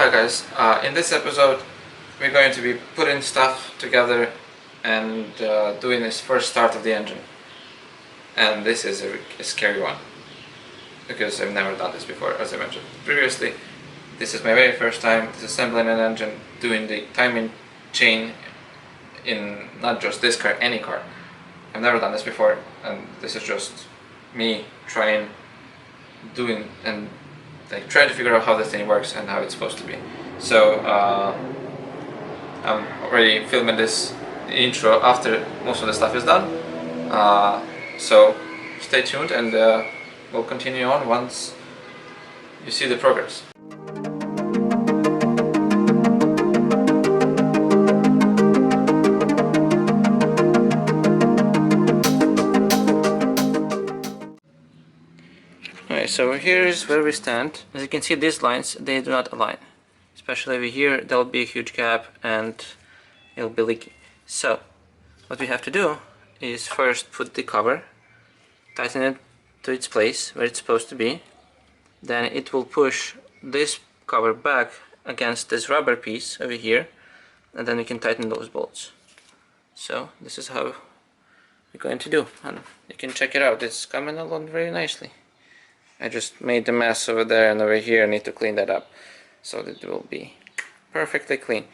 Hi guys, in this episode we're going to be putting stuff together and doing this first start of the engine. And this is a scary one because I've never done this before, as I mentioned previously. This is my very first time disassembling an engine, doing the timing chain in not just this car, any car. I've never done this before, and this is just me trying to figure out how this thing works and how it's supposed to be. So I'm already filming this intro after most of the stuff is done. So stay tuned and we'll continue on once you see the progress. So here's where we stand. As you can see, these lines, they do not align. Especially over here, there'll be a huge gap and it'll be leaky. So what we have to do is first put the cover, tighten it to its place where it's supposed to be. Then it will push this cover back against this rubber piece over here, and then we can tighten those bolts. So this is how we're going to do, and you can check it out. It's coming along very nicely. I just made a mess over there and over here. I need to clean that up so that it will be perfectly clean.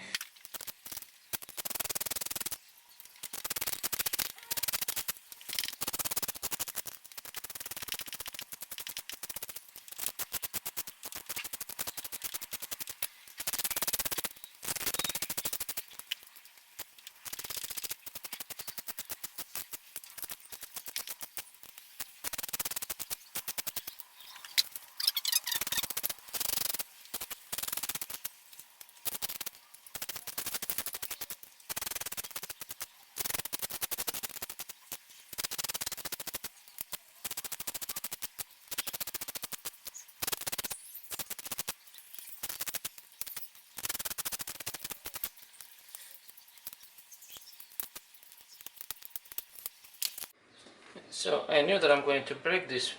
So I knew that I'm going to break this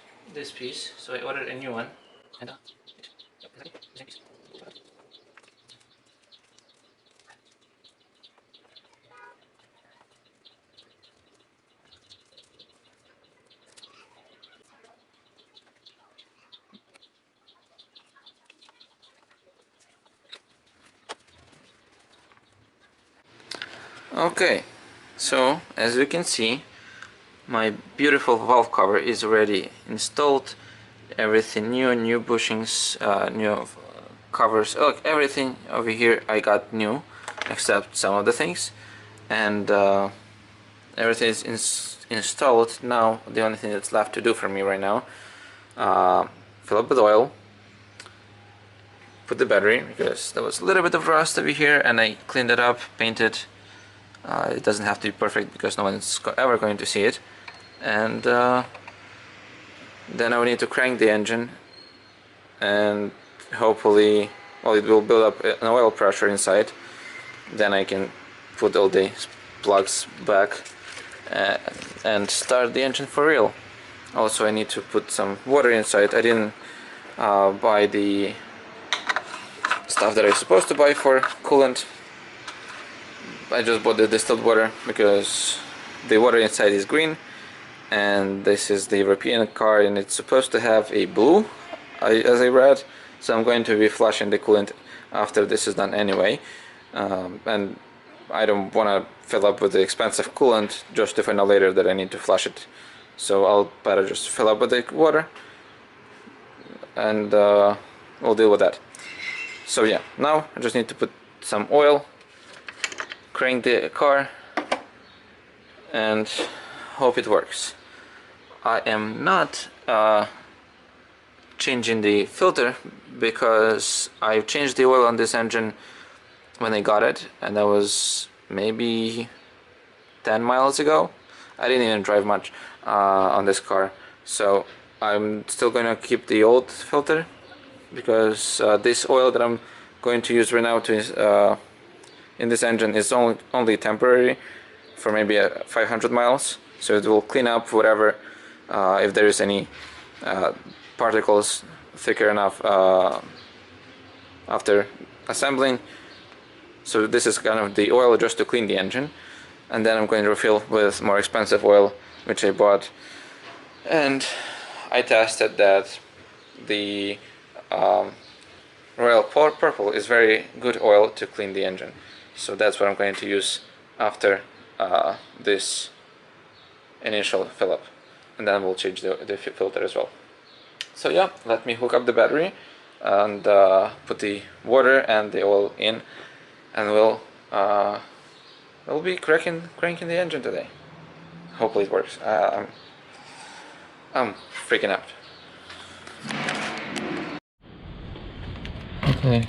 piece, so I ordered a new one. Okay, so as you can see, my beautiful valve cover is already installed. Everything new bushings, new covers, look, everything over here I got new except some of the things, and everything is installed. Now the only thing that's left to do for me right now, fill up with oil, put the battery, because there was a little bit of rust over here and I cleaned it up, painted. It doesn't have to be perfect because no one's ever going to see it. And then I will need to crank the engine, and hopefully, well, it will build up an oil pressure inside. Then I can put all the plugs back and start the engine for real. Also, I need to put some water inside. I didn't buy the stuff that I was supposed to buy for coolant. I just bought the distilled water because the water inside is green, and this is the European car and it's supposed to have a blue, as I read, so I'm going to be flushing the coolant after this is done anyway, and I don't want to fill up with the expensive coolant just to find out later that I need to flush it, so I'll better just fill up with the water and we'll deal with that. So yeah, now I just need to put some oil, crank the car, and hope it works. I am not changing the filter because I've changed the oil on this engine when I got it, and that was maybe 10 miles ago. I didn't even drive much on this car, so I'm still going to keep the old filter because this oil that I'm going to use right now to in this engine is only temporary for maybe 500 miles, so it will clean up whatever, if there is any particles thicker enough after assembling. So this is kind of the oil just to clean the engine, and then I'm going to refill with more expensive oil which I bought. And I tested that the Royal Purple is very good oil to clean the engine, so that's what I'm going to use after this initial fill up, and then we'll change the filter as well. So yeah, let me hook up the battery and put the water and the oil in, and we'll be cranking the engine today. Hopefully it works. I'm freaking out. Okay.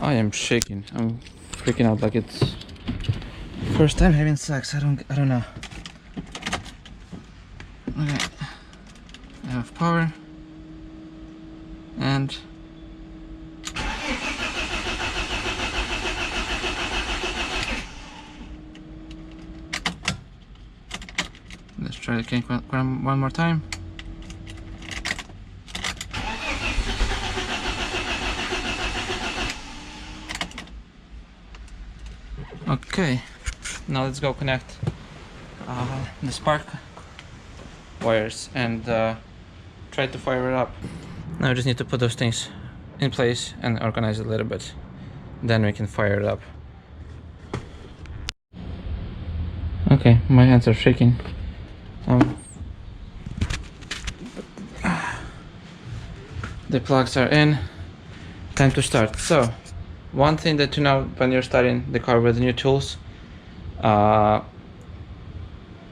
I am shaking. I'm freaking out like it's first time having sex. I don't know. Okay. I have power and let's try the crank one more time. Okay, now let's go connect the spark wires and try to fire it up. Now I just need to put those things in place and organize it a little bit. Then we can fire it up. Okay, my hands are shaking. The plugs are in. Time to start. So, one thing that to know when you're starting the car with new tools,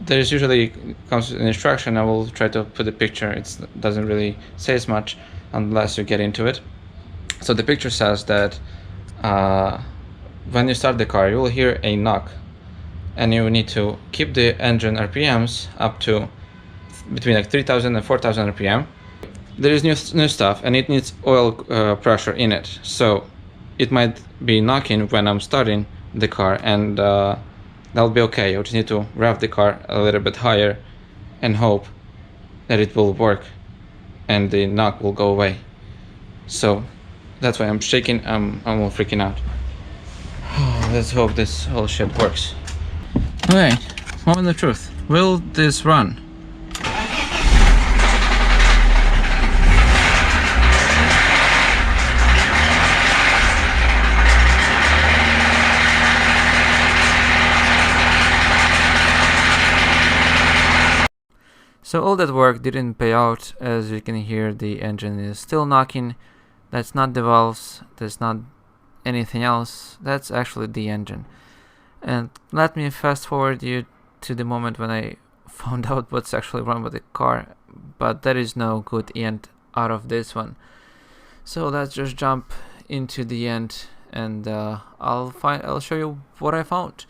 there's usually comes an instruction. I will try to put a picture. It doesn't really say as much unless you get into it. So the picture says that when you start the car, you will hear a knock, and you need to keep the engine RPMs up to between like 3,000 and 4,000 RPM. There is new stuff, and it needs oil pressure in it. So it might be knocking when I'm starting the car, and that'll be okay. You just need to rev the car a little bit higher and hope that it will work and the knock will go away. So that's why I'm shaking. I'm all freaking out. Let's hope this whole shit works. Okay, moment of truth. Will this run? So all that work didn't pay out. As you can hear, the engine is still knocking. That's not the valves, that's not anything else, that's actually the engine. And let me fast forward you to the moment when I found out what's actually wrong with the car, but there is no good end out of this one. So let's just jump into the end, and I'll show you what I found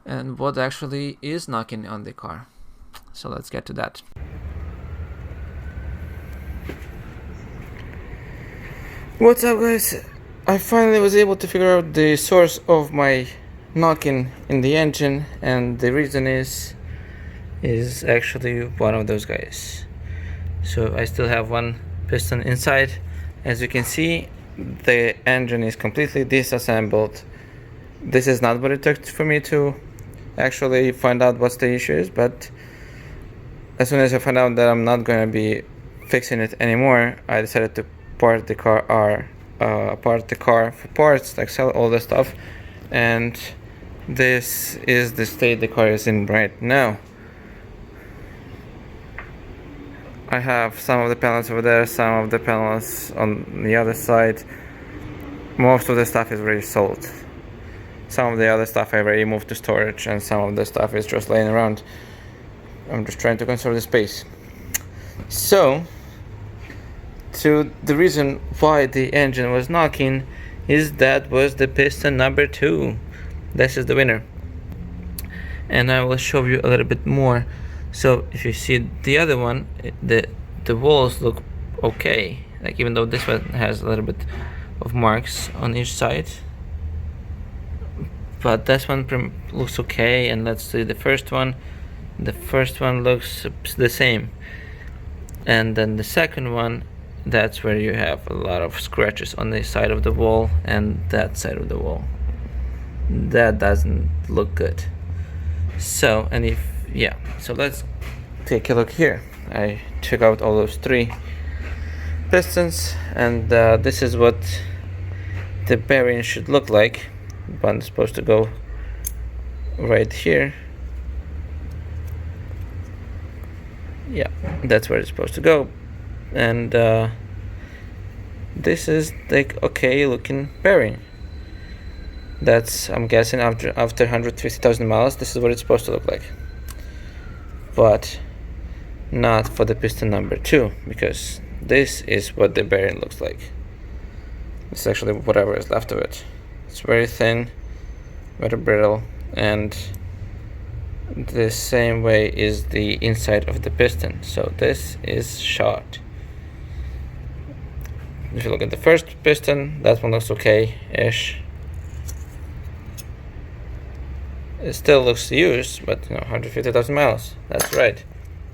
and what actually is knocking on the car. So let's get to that. What's up, guys? I finally was able to figure out the source of my knocking in the engine, and the reason is actually one of those guys. So I still have one piston inside. As you can see, the engine is completely disassembled. This is not what it took for me to actually find out what the issue is, but as soon as I found out that I'm not going to be fixing it anymore, I decided to part the car for parts, like sell all the stuff. And this is the state the car is in right now. I have some of the panels over there, some of the panels on the other side. Most of the stuff is already sold. Some of the other stuff I already moved to storage, and some of the stuff is just laying around. I'm just trying to conserve the space. So, the reason why the engine was knocking is that was the piston number 2. This is the winner. And I will show you a little bit more. So if you see the other one, the walls look okay. Like, even though this one has a little bit of marks on each side, but this one looks okay. And let's see the first one. The first one looks the same, and then the second one that's where you have a lot of scratches on this side of the wall and that side of the wall. That doesn't look good. So, and if, yeah, so let's take a look here. I took out all those 3 pistons, and this is what the bearing should look like. One's supposed to go right here. Yeah, that's where it's supposed to go. And this is like okay looking bearing. That's, I'm guessing, after 150,000 miles, this is what it's supposed to look like. But not for the piston number 2, because this is what the bearing looks like. It's actually whatever is left of it. It's very thin, very brittle, and the same way is the inside of the piston. So this is shot. If you look at the first piston, that one looks okay-ish. It still looks used, but 150,000 miles, that's right.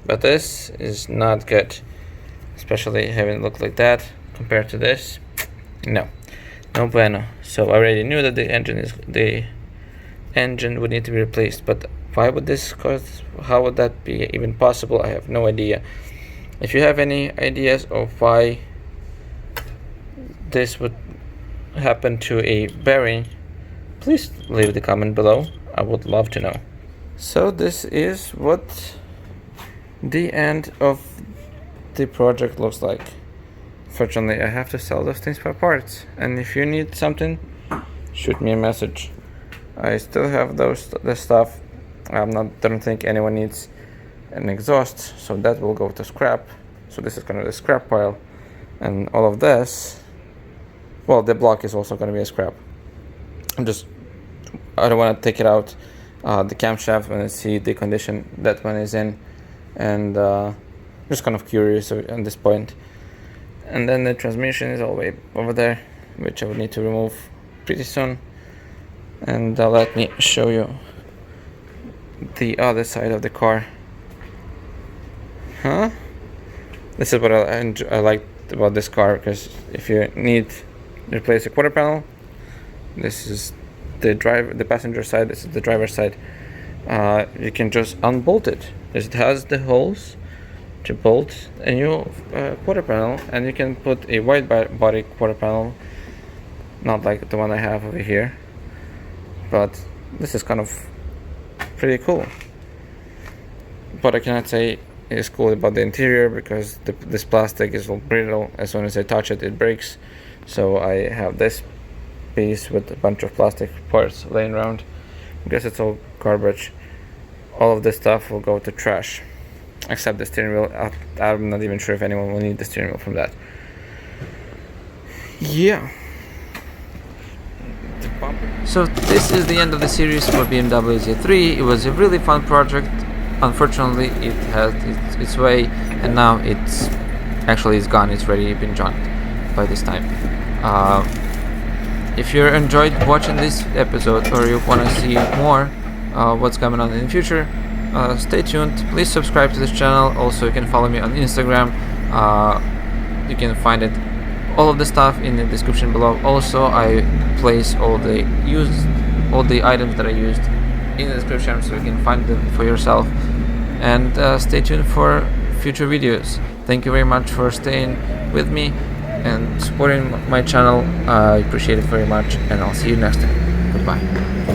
But this is not good, especially having it look like that compared to this. No bueno. So I already knew that the engine would need to be replaced, but why would this cause? How would that be even possible? I have no idea. If you have any ideas of why this would happen to a bearing, please leave the comment below. I would love to know. So this is what the end of the project looks like. Fortunately, I have to sell those things for parts, and if you need something, shoot me a message. I still have the stuff. Don't think anyone needs an exhaust, so that will go to scrap. So this is kind of the scrap pile, and all of this, well, the block is also going to be a scrap. I don't want to take it out, the camshaft, when I see the condition that one is in, and just kind of curious at this point. And then the transmission is all the way over there, which I would need to remove pretty soon. And let me show you the other side of the car. This is what I liked about this car, because if you need to replace a quarter panel, this is the passenger side, this is the driver's side. You can just unbolt it, because it has the holes to bolt a new quarter panel, and you can put a wide body quarter panel, not like the one I have over here, but this is kind of pretty cool. But I cannot say it's cool about the interior, because this plastic is all brittle. As soon as I touch it, it breaks. So I have this piece with a bunch of plastic parts laying around. I guess it's all garbage. All of this stuff will go to trash, except the steering wheel. I'm not even sure if anyone will need the steering wheel from that. Yeah. So this is the end of the series for BMW Z3. It was a really fun project. Unfortunately, it had its way, and now it's gone. It's already been junked by this time. If you enjoyed watching this episode, or you want to see more what's coming on in the future, stay tuned. Please subscribe to this channel. Also, you can follow me on Instagram. You can find all of the stuff in the description below. Also, I place all the items that I used in the description, so you can find them for yourself. And stay tuned for future videos. Thank you very much for staying with me and supporting my channel. I appreciate it very much, and I'll see you next time. Goodbye.